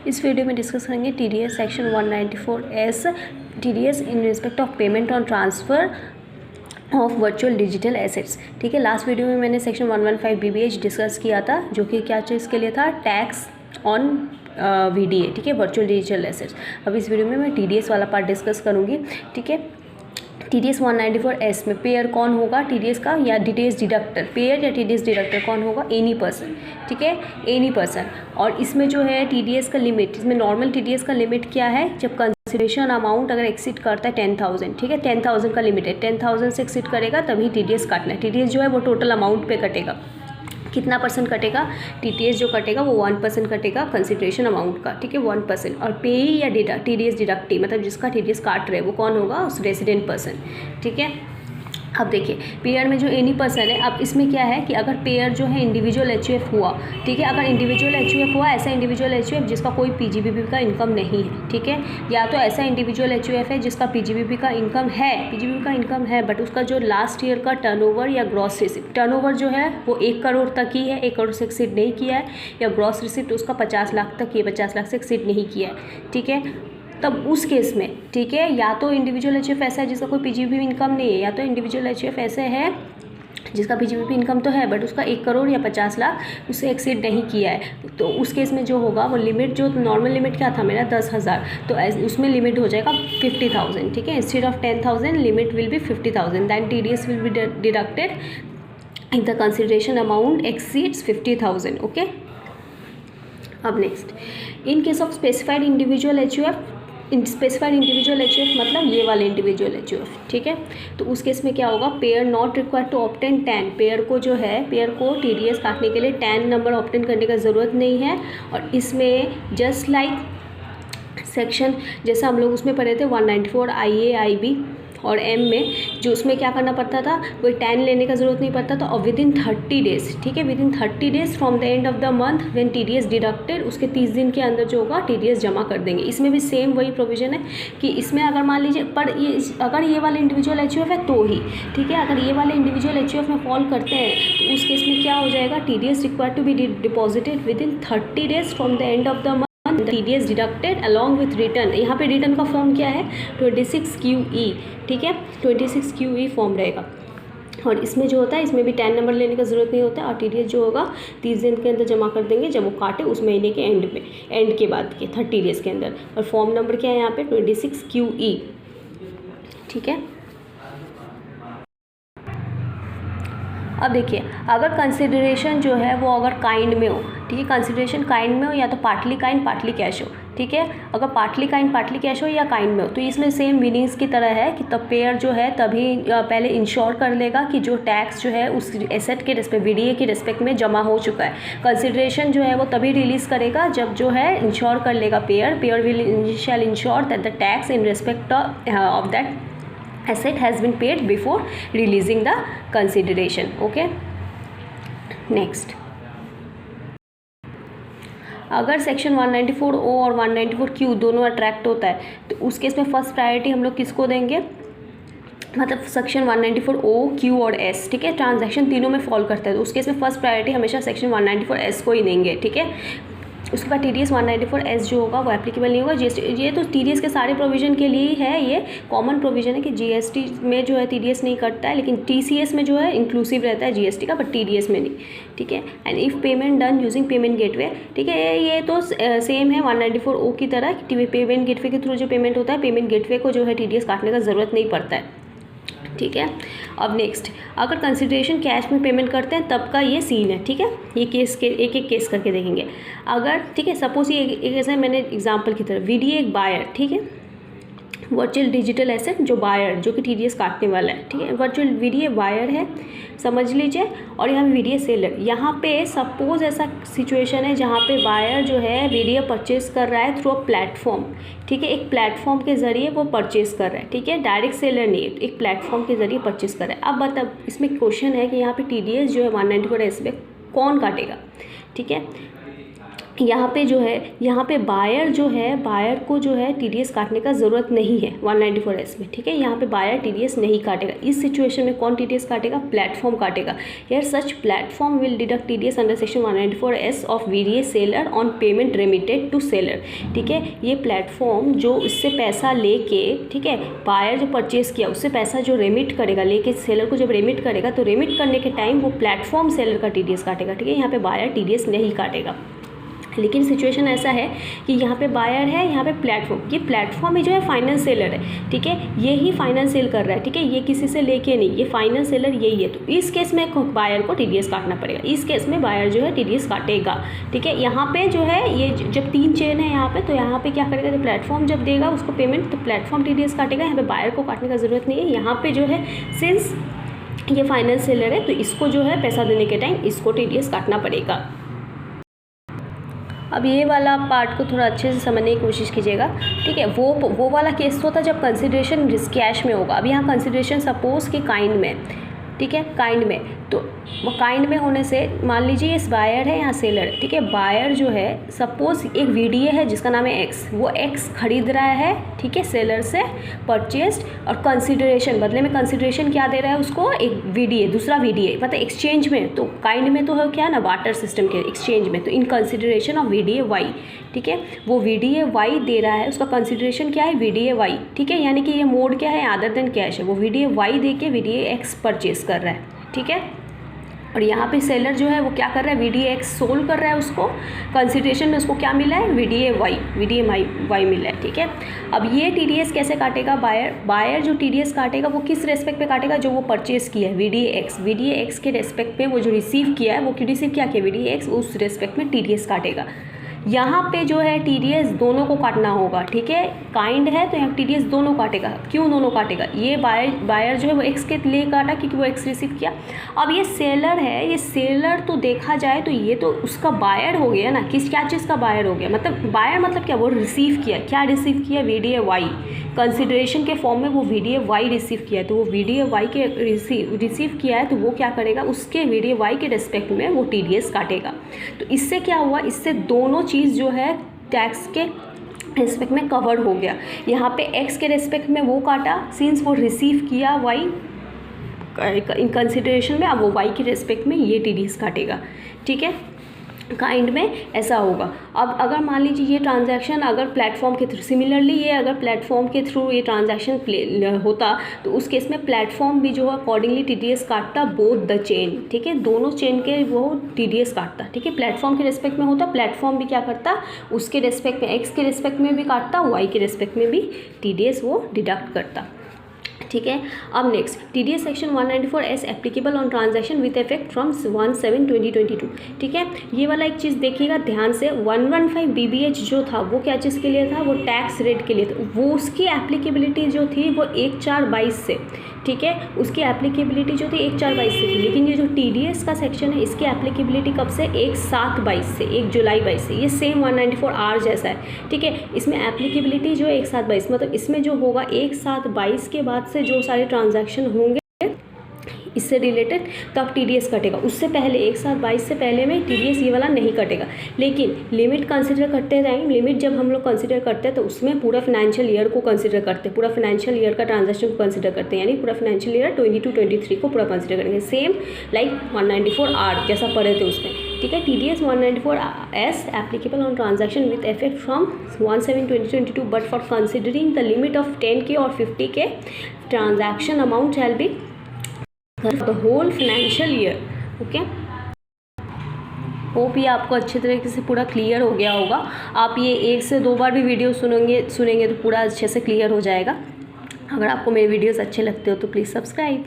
इस वीडियो में डिस्कस करेंगे TDS section 194S TDS in respect of payment on transfer of virtual digital assets. ठीक है, last video में मैंने सेक्शन 115 BBH डिस्कस किया था, जो कि क्या चीज़ के लिए था, टैक्स ऑन VDA। ठीक है, वर्चुअल डिजिटल एसेट्स। अब इस वीडियो में मैं TDS वाला पार्ट डिस्कस करूँगी। ठीक है, TDS 194S में पेयर कौन होगा, TDS का या TDS डिडक्टर, पेयर या TDS डिडक्टर कौन होगा, एनी पर्सन। ठीक है, एनी पर्सन। और इसमें जो है TDS का लिमिट, इसमें नॉर्मल TDS का लिमिट क्या है, जब कंसिडरेशन अमाउंट अगर एक्सीड करता है 10,000। ठीक है, 10,000 का लिमिट है, 10,000 से एक्सीड करेगा तभी TDS काटना है। TDS जो है वो टोटल अमाउंट पे कटेगा। कितना परसेंट कटेगा, TDS जो कटेगा वो 1% कटेगा कंसिडरेशन अमाउंट का। ठीक है, 1%। और पेई या TDS डिडक्टी, मतलब जिसका TDS काट रहे वो कौन होगा, उस रेसिडेंट पर्सन। ठीक है, अब देखिए पेयर में जो एनी पर्सन है, अब इसमें क्या है कि अगर पेयर जो है इंडिविजुअल HUF हुआ, ठीक है, अगर इंडिविजुअल HUF हुआ, ऐसा इंडिविजुअल HUF जिसका कोई PGBP का इनकम नहीं है। ठीक है, या तो ऐसा इंडिविजुअल HUF है जिसका PGBP का इनकम है, PGBP का इनकम है, बट उसका जो लास्ट ईयर का टर्नओवर या ग्रॉस रिसिप्ट, टर्नओवर जो है वो 1 करोड़ तक ही है, 1 करोड़ से एक्सीड नहीं किया है, या ग्रॉस रिसिप्ट उसका 50 लाख तक ही है, 50 लाख से एक्सीड नहीं किया है। ठीक है, तब उस केस में, ठीक है, या तो इंडिविजुअल HUF ऐसा है जिसका कोई PGBP इनकम नहीं है, या तो इंडिविजुअल HUF ऐसे है जिसका PGBP इनकम तो है बट उसका 1 करोड़ या 50 लाख उससे एक्सीड नहीं किया है। तो उस केस में जो होगा वो लिमिट, जो नॉर्मल लिमिट क्या था मेरा 10,000, तो उसमें लिमिट हो जाएगा 50,000। ठीक है, instead of 10,000 limit will be 50,000, then TDS will be deducted if the consideration amount exceeds 50,000। Okay, अब next, in case of specified individual HUF, specified individual HUF मतलब ये वाले इंडिविजुअल HUF। ठीक है, तो उस केस में क्या होगा, payer not required to obtain TAN, payer को जो है, पेयर को TDS काटने के लिए टैन नंबर ऑब्टेन करने का ज़रूरत नहीं है। और इसमें जस्ट लाइक सेक्शन जैसा हम लोग उसमें पढ़े थे 194 IA IB और M में, जो उसमें क्या करना पड़ता था, कोई टैन लेने का ज़रूरत नहीं पड़ता था। और विदिन 30 डेज, ठीक है, within 30 days from the end of the month when TDS deducted, उसके 30 दिन के अंदर जो होगा TDS जमा कर देंगे। इसमें भी सेम वही प्रोविज़न है कि इसमें अगर मान लीजिए, पर ये अगर ये वाले इंडिविजुअल HUF है तो ही, ठीक है, अगर ये वाले इंडिविजुअल HUF में फॉल करते हैं तो उस केस में क्या हो जाएगा, TDS required to be deposited within 30 days from the end of the month, TDS deducted along with return. यहाँ पे रिटर्न का फॉर्म क्या है, 26QE। ठीक है, 26QE फॉर्म रहेगा। और इसमें जो होता है, इसमें भी टैन नंबर लेने का ज़रूरत नहीं होता। और TDS जो होगा 30 दिन के अंदर जमा कर देंगे, जब वो काटे उस महीने के एंड में, एंड के बाद के 30 डेज़ के अंदर। और फॉर्म नंबर क्या है यहाँ पे, 26QE। ठीक है, अब देखिए, अगर कंसिडरेशन जो है वो अगर काइंड में हो, ठीक है, कंसिडरेशन काइंड में हो या तो पार्टली काइंड पार्टली कैश हो। ठीक है, अगर पार्टली काइंड पार्टली कैश हो या काइंड में हो, तो इसमें सेम मीनिंग्स की तरह है कि तब पेयर जो है तभी पहले इंश्योर कर लेगा कि जो टैक्स जो है उस एसेट के रिस्पेक्ट, VDA के रिस्पेक्ट में जमा हो चुका है। कंसिडरेशन जो है वो तभी रिलीज़ करेगा जब जो है इंश्योर कर लेगा pair will shell ensure that the tax in respect of that asset has been paid before releasing the consideration. Okay, next, अगर सेक्शन 194O और 194Q दोनों अट्रैक्ट होता है तो उस केस में फर्स्ट प्रायोरिटी हम लोग किसको देंगे, मतलब सेक्शन 194O, Q और S। ठीक है, ट्रांजैक्शन तीनों में फॉल करता है तो उस केस में फर्स्ट प्रायोरिटी हमेशा सेक्शन 194S को ही देंगे। ठीक है, उसके बाद TDS 194S जो होगा वो एप्लीकेबल नहीं होगा। GST, ये तो TDS के सारे प्रोविज़न के लिए ही है, ये कॉमन प्रोविज़न है कि GST में जो है TDS नहीं कटता है, लेकिन TCS में जो है इंक्लूसिव रहता है GST का, बट TDS में नहीं। ठीक है, and if payment done using payment gateway, ठीक है, ये तो सेम है 194O की तरह कि पेमेंट गेटवे के थ्रू जो पेमेंट होता है, पेमेंट गेटवे को जो है TDS काटने का ज़रूरत नहीं पड़ता है। ठीक है, अब नेक्स्ट, अगर कंसिडरेशन कैश में पेमेंट करते हैं तब का ये सीन है। ठीक है, ये केस के एक एक केस करके देखेंगे। अगर, ठीक है, सपोज ये एक ऐसा है, मैंने एग्जांपल की तरह VDA एक बायर, ठीक है, वर्चुअल डिजिटल एसेट जो बायर, जो कि TDS काटने वाला है। ठीक है, वर्चुअल VDA बायर है, समझ लीजिए, और यहाँ VDA सेलर। यहाँ पे सपोज ऐसा सिचुएशन है जहाँ पे बायर जो है VDA परचेज कर रहा है थ्रू अ प्लेटफॉर्म। ठीक है, एक प्लेटफॉर्म के ज़रिए वो परचेज़ कर रहा है। ठीक है, डायरेक्ट सेलर नहीं, एक प्लेटफॉर्म के ज़रिए परचेज़ कर रहा है। अब बता, इसमें क्वेश्चन है कि यहाँ पे TDS जो है 194S में कौन काटेगा। ठीक है, यहाँ पे जो है, यहाँ पे बायर जो है, बायर को जो है टीडीएस काटने का ज़रूरत नहीं है 194S में, ठीक है। यहाँ पे बायर टीडीएस नहीं काटेगा। इस सिचुएशन में कौन टीडीएस काटेगा? प्लेटफॉर्म काटेगा। यार such platform will deduct TDS under section 194S of VDA seller on payment remitted to seller, ठीक है। ये प्लेटफॉर्म जो इससे पैसा लेके, ठीक है, बायर जो परचेज़ किया उससे पैसा जो रेमिट करेगा, लेके सेलर को जब रेमिट करेगा तो रेमिट करने के टाइम वो प्लेटफॉर्म सेलर का टीडीएस काटेगा, ठीक है। यहाँ पे बायर टीडीएस नहीं काटेगा। लेकिन सिचुएशन ऐसा है कि यहाँ पे बायर है, यहाँ पे प्लेटफॉर्म, ये प्लेटफॉर्म ही जो है फाइनेंस सेलर है, ठीक है। ये ही फाइनेंस सेल कर रहा है, ठीक है, ये किसी से लेके नहीं, ये फाइनेंस सेलर यही है। तो इस केस में बायर को टीडीएस काटना पड़ेगा। इस केस में बायर जो है टीडीएस काटेगा, ठीक है। यहाँ पे जो है ये जब 3 चेन है यहाँ पे, तो यहाँ पे क्या करेगा, तो प्लेटफॉर्म जब देगा उसको पेमेंट तो प्लेटफॉर्म टीडीएस काटेगा। यहाँ पे बायर को काटने का ज़रूरत नहीं है। यहाँ पे जो है सिंस ये फाइनेंस सेलर है तो इसको जो है पैसा देने के टाइम इसको टीडीएस काटना पड़ेगा। अब ये वाला पार्ट को थोड़ा अच्छे से समझने की कोशिश कीजिएगा, ठीक है। वो वाला केस होता है जब कंसिडरेशन कैश में होगा। अब यहाँ कंसिडरेशन सपोज कि काइंड में, ठीक है, काइंड में, तो वो काइंड में होने से मान लीजिए इस बायर है यहाँ सेलर है, ठीक है। बायर जो है सपोज एक वीडीए है जिसका नाम है एक्स, वो एक्स खरीद रहा है, ठीक है, सेलर से परचेस्ड, और कंसिडरेशन बदले में कंसिडरेशन क्या दे रहा है उसको, एक वीडीए, दूसरा वीडीए, मतलब एक्सचेंज में। तो काइंड में तो है क्या ना, बार्टर सिस्टम के एक्सचेंज में, तो in consideration of VDA y, ठीक है, वो वीडीए वाई दे रहा है, उसका कंसिडरेशन क्या है, वीडीए वाई, ठीक है। यानी कि ये मोड क्या है, अदर देन कैश है, वो वीडीए वाई दे के वीडीए एक्स परचेज कर रहा है, ठीक है। और यहाँ पे सेलर जो है वो क्या कर रहा है, वीडीए एक्स सोल्व कर रहा है उसको, कंसिडरेशन में उसको क्या मिला है, वीडीए वाई मिला है, ठीक है। अब ये टीडीएस कैसे काटेगा बायर जो टीडीएस काटेगा वो किस रेस्पेक्ट पे काटेगा, जो वो परचेज किया है वीडीए एक्स के रेस्पेक्ट पे, वो जो रिसीव किया है, वो रिसीव क्या किया वीडीए एक्स, उस रेस्पेक्ट में टीडीएस काटेगा। यहाँ पे जो है टीडीएस दोनों को काटना होगा, ठीक है। काइंड है तो यहाँ टीडीएस दोनों काटेगा। क्यों दोनों काटेगा, ये बायर जो है वो एक्स के लिए काटा क्योंकि वो एक्स रिसीव किया। अब ये सेलर है, ये सेलर तो देखा जाए तो ये तो उसका बायर हो गया ना, क्या चीज़ का बायर हो गया, मतलब बायर मतलब क्या, वो रिसीव किया, क्या रिसीव किया, वीडीए वाई, कंसिडरेशन के फॉर्म में वो वीडीए वाई रिसीव किया है। तो वो वीडीए वाई के रिसीव किया है तो वो क्या करेगा, उसके वीडीए वाई के रेस्पेक्ट में वो टीडीएस काटेगा। तो इससे क्या हुआ, इससे दोनों चीज़ जो है टैक्स के रेस्पेक्ट में कवर हो गया। यहाँ पे एक्स के रेस्पेक्ट में वो काटा सिंस वो रिसीव किया वाई इन कंसिडरेशन में, अब वो वाई के रेस्पेक्ट में ये टीडीएस काटेगा, ठीक है। काइंड में ऐसा होगा। अब अगर मान लीजिए ये ट्रांजैक्शन अगर प्लेटफॉर्म के थ्रू, सिमिलरली ये अगर प्लेटफॉर्म के थ्रू ये ट्रांजैक्शन होता तो उस केस में प्लेटफॉर्म भी जो है अकॉर्डिंगली टीडीएस काटता बोथ द चेन, ठीक है, दोनों चेन के वो टीडीएस काटता, ठीक है। प्लेटफॉर्म के रेस्पेक्ट में होता, प्लेटफॉर्म भी क्या करता, उसके रेस्पेक्ट में एक्स के रेस्पेक्ट में भी काटता, वाई के रेस्पेक्ट में भी टीडीएस वो डिडक्ट करता, ठीक है। अब next TDS section 194S applicable on transaction with effect from 1/7/2022, ठीक है। ये वाला एक चीज़ देखिएगा ध्यान से, 115 BBH जो था वो क्या चीज़ के लिए था, वो टैक्स रेट के लिए था, वो उसकी एप्लीकेबिलिटी जो थी वो 1/4/22 से, ठीक है, उसकी एप्लीकेबिलिटी जो थी 1/4/22 से थी। लेकिन ये जो टीडीएस का सेक्शन है इसकी एप्लीकेबिलिटी कब से, 1/7/22 से, 1 जुलाई 22 से। ये सेम 194R जैसा है, ठीक है। इसमें एप्लीकेबिलिटी जो है 1/7/22, मतलब इसमें जो होगा 1/7/22 के बाद से जो सारे ट्रांजैक्शन होंगे इससे रिलेटेड तब टीडीएस कटेगा। उससे पहले 1/7/22 से पहले में टीडीएस ये वाला नहीं कटेगा। लेकिन लिमिट कंसिडर करते टाइम, लिमिट जब हम लोग कंसिडर करते हैं तो उसमें पूरा फाइनेंशियल ईयर को कंसिडर करते हैं, पूरा फाइनेंशियल ईयर का ट्रांजैक्शन को कंसिडर करते हैं, यानी पूरा फाइनेंशियल ईयर 22-23 को पूरा कंसिडर करेंगे, सेम लाइक 194R जैसा पढ़े थे उसमें, ठीक है। TDS 194S applicable on transaction with effect from 1/7/2022 but for considering the limit of 10K और 50K transaction amount shall be the whole financial year, okay. Hope ये आपको अच्छे तरीके से पूरा क्लियर हो गया होगा। आप ये 1 से 2 बार भी वीडियो सुनेंगे तो पूरा अच्छे से क्लियर हो जाएगा। अगर आपको मेरे वीडियोस अच्छे लगते हो तो प्लीज़ सब्सक्राइब।